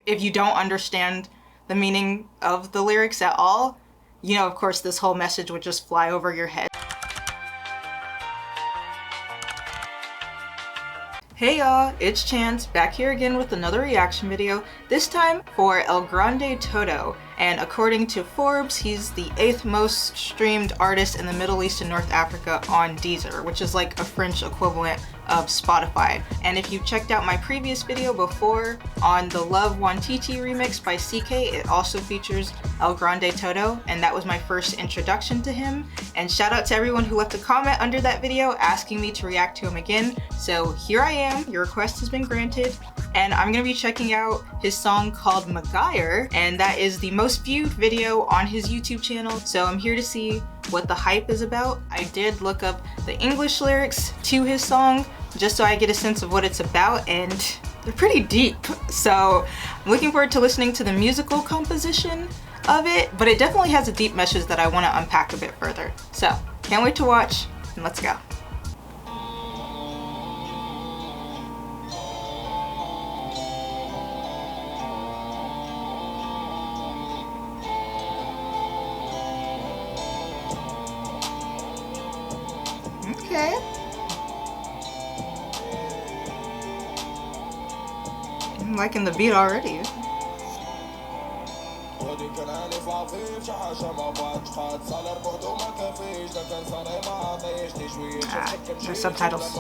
if you don't understand the meaning of the lyrics at all, you know, of course, this whole message would just fly over your head. Hey y'all, it's Chance, back here again with another reaction video, this time for El Grande Todo. And according to Forbes, he's the 8th most streamed artist in the Middle East and North Africa on Deezer, which is like a French equivalent of Spotify. And if you checked out my previous video before on the Love Wantiti remix by CK, it also features El Grande Todo, and that was my first introduction to him. And shout out to everyone who left a comment under that video asking me to react to him again. So here I am, your request has been granted, and I'm gonna be checking out his song called Magayr, and that is the most viewed video on his YouTube channel. So I'm here to see what the hype is about. I did look up the English lyrics to his song just so I get a sense of what it's about, and they're pretty deep. So I'm looking forward to listening to the musical composition of it, but it definitely has a deep message that I want to unpack a bit further. So can't wait to watch, and let's go. Okay. I'm liking the beat already. The subtitles.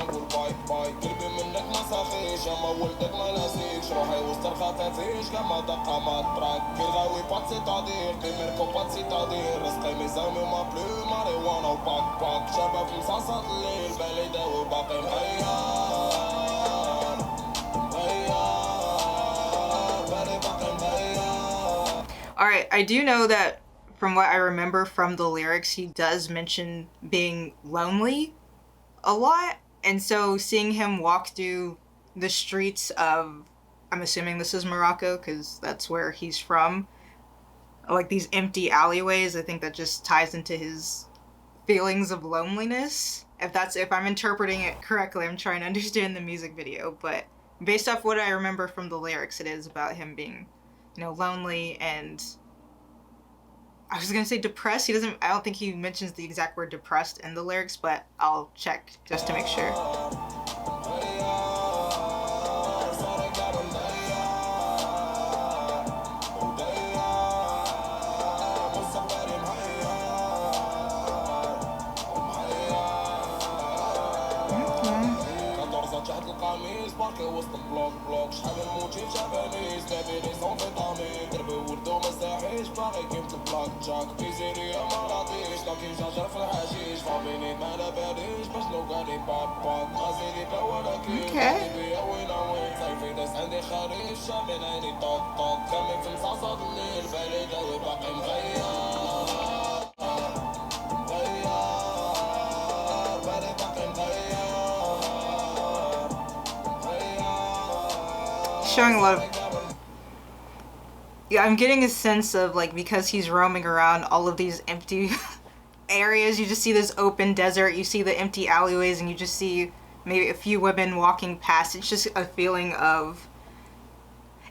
Alright, I do know that from what I remember from the lyrics, he does mention being lonely a lot. And so seeing him walk through the streets of, I'm assuming this is Morocco because that's where he's from, like these empty alleyways, I think that just ties into his feelings of loneliness. If I'm interpreting it correctly, I'm trying to understand the music video, but based off what I remember from the lyrics, it is about him being, you know, lonely and, I was gonna say depressed. I don't think he mentions the exact word depressed in the lyrics, but I'll check just to make sure. Showing a lot of, yeah, I'm getting a sense of, like, because he's roaming around all of these empty areas, you just see this open desert, you see the empty alleyways, and you just see maybe a few women walking past. It's just a feeling of,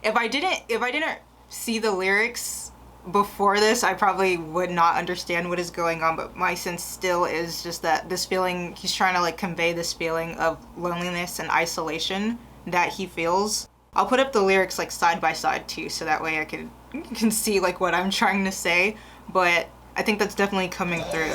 if I didn't see the lyrics before this, I probably would not understand what is going on, but my sense still is just that this feeling, he's trying to, like, convey this feeling of loneliness and isolation that he feels. I'll put up the lyrics, like, side by side too, so that way I can see, like, what I'm trying to say, but I think that's definitely coming through.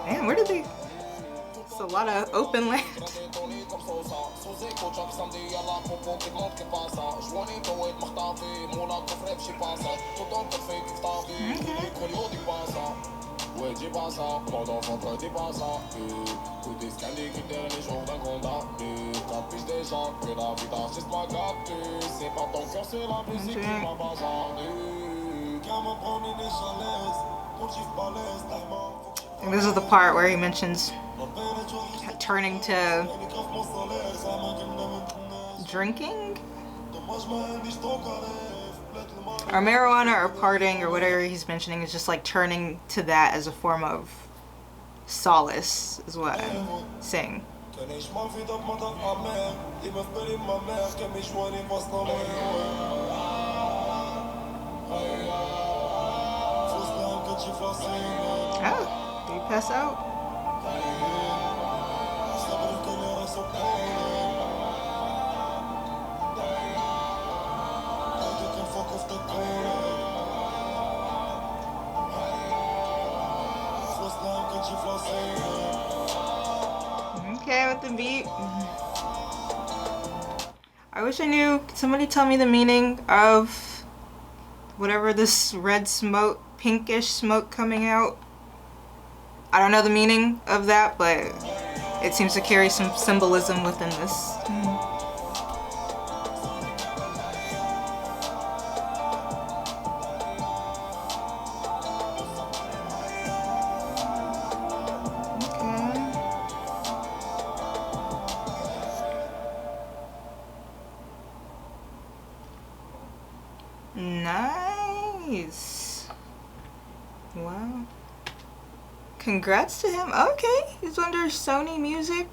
Man, where did they... It's a lot of open land. And this is the part where he mentions turning to drinking. Or marijuana or parting or whatever he's mentioning is just like turning to that as a form of solace is what I'm saying. Oh, did he pass out? Okay, with the beat. I wish I knew. Could somebody tell me the meaning of whatever this red smoke, pinkish smoke coming out? I don't know the meaning of that, but it seems to carry some symbolism within this. Nice. Wow. Congrats to him. Okay, he's under Sony Music,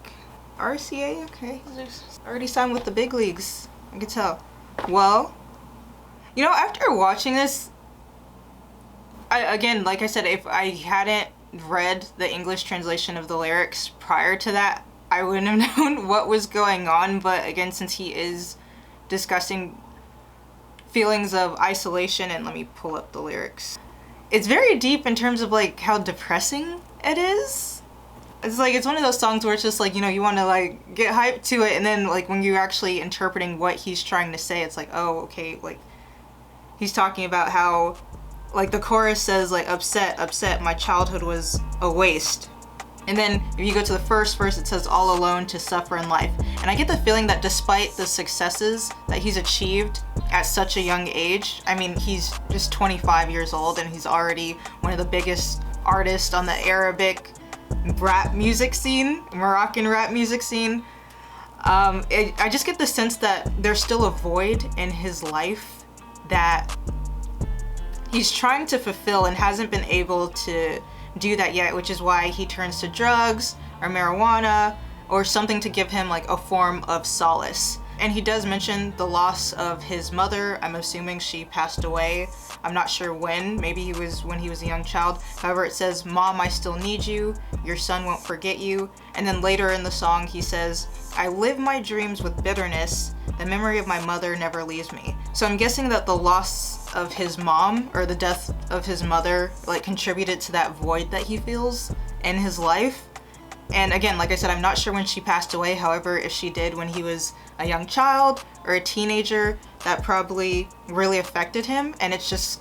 RCA. Okay, he's already signed with the big leagues. I can tell. Well, you know, after watching this, again, like I said, if I hadn't read the English translation of the lyrics prior to that, I wouldn't have known what was going on. But again, since he is discussing feelings of isolation, and let me pull up the lyrics. It's very deep in terms of like how depressing it is. It's like, it's one of those songs where it's just like, you know, you want to like get hyped to it, and then like when you're actually interpreting what he's trying to say, it's like, oh, okay, like he's talking about how like the chorus says like upset, my childhood was a waste. And then if you go to the first verse, it says all alone to suffer in life. And I get the feeling that despite the successes that he's achieved at such a young age, I mean, he's just 25 years old and he's already one of the biggest artists on the Arabic rap music scene, Moroccan rap music scene. I just get the sense that there's still a void in his life that he's trying to fulfill and hasn't been able to do that yet, which is why he turns to drugs or marijuana or something to give him like a form of solace. And he does mention the loss of his mother. I'm assuming she passed away. I'm not sure when. Maybe he was when he was a young child. However, it says, "Mom, I still need you. Your son won't forget you." And then later in the song, he says, "I live my dreams with bitterness. The memory of my mother never leaves me." So I'm guessing that the loss of his mom or the death of his mother like contributed to that void that he feels in his life. And again, like I said, I'm not sure when she passed away. However, if she did when he was a young child or a teenager, that probably really affected him, and it's just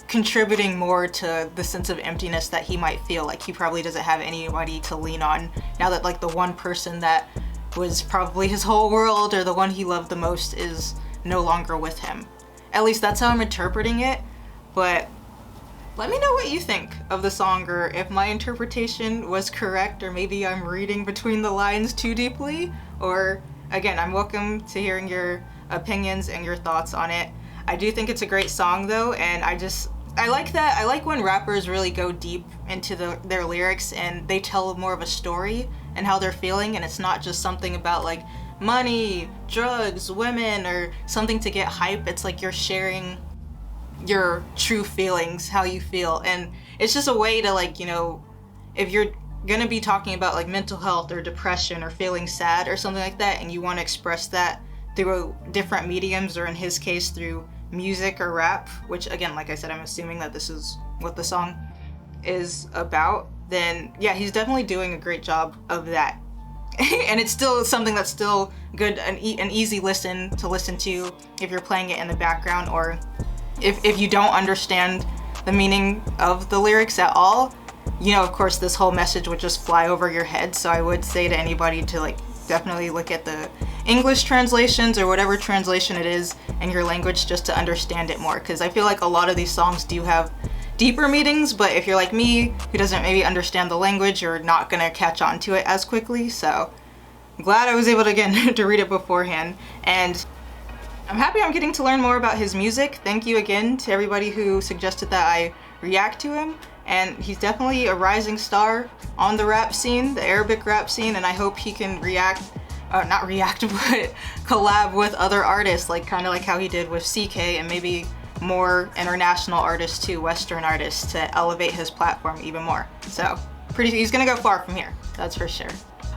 contributing more to the sense of emptiness that he might feel. Like he probably doesn't have anybody to lean on now that like the one person that was probably his whole world or the one he loved the most is no longer with him. At least that's how I'm interpreting it. But let me know what you think of the song, or if my interpretation was correct, or maybe I'm reading between the lines too deeply. Or again, I'm welcome to hearing your opinions and your thoughts on it. I do think it's a great song though, and I like that. I like when rappers really go deep into their lyrics and they tell more of a story and how they're feeling, and it's not just something about like money, drugs, women, or something to get hype. It's like you're sharing your true feelings, how you feel. And it's just a way to like, you know, if you're gonna be talking about like mental health or depression or feeling sad or something like that, and you want to express that through different mediums, or in his case through music or rap, which again, like I said, I'm assuming that this is what the song is about, then yeah, he's definitely doing a great job of that. And it's still something that's still good, an easy listen to if you're playing it in the background, or if you don't understand the meaning of the lyrics at all. You know, of course, this whole message would just fly over your head. So I would say to anybody to like definitely look at the English translations or whatever translation it is in your language, just to understand it more. Because I feel like a lot of these songs do have deeper meanings, but if you're like me, who doesn't maybe understand the language, you're not gonna catch on to it as quickly. So I'm glad I was able to, again, to read it beforehand. And I'm happy I'm getting to learn more about his music. Thank you again to everybody who suggested that I react to him. And he's definitely a rising star on the rap scene, the Arabic rap scene, and I hope he can not react, but collab with other artists, like kind of like how he did with CK, and maybe more international artists too, Western artists, to elevate his platform even more. So he's gonna go far from here, that's for sure.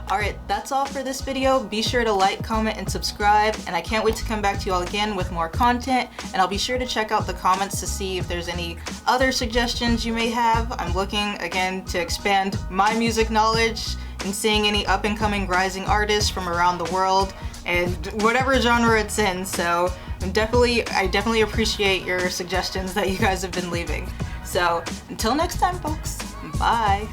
Alright, that's all for this video. Be sure to like, comment, and subscribe, and I can't wait to come back to you all again with more content, and I'll be sure to check out the comments to see if there's any other suggestions you may have. I'm looking, again, to expand my music knowledge and seeing any up-and-coming rising artists from around the world, and whatever genre it's in, so I definitely appreciate your suggestions that you guys have been leaving. So, until next time, folks, bye!